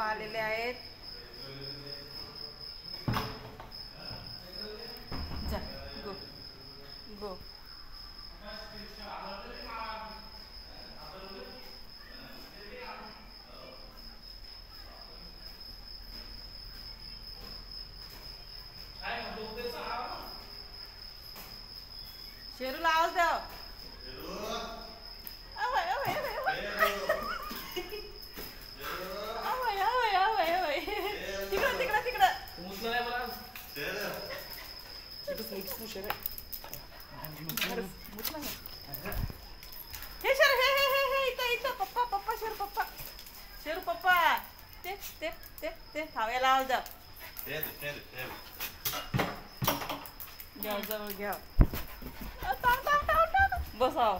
पप्पा आलेले आहेत. जा गो गो. शेरूला आवाज द्या. शेरू पप्पा ते खाव्याला आवाज द्या. घ्या जवळ घ्या. बसाव.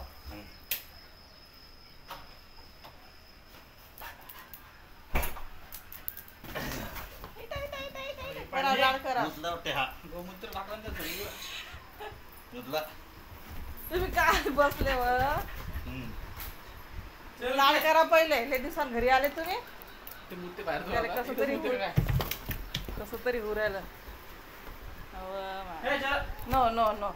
तुम्ही काय बसले व लाड करा पहिले. लय दिवसात घरी आले तुम्ही. कसं तरी उरायला. No no no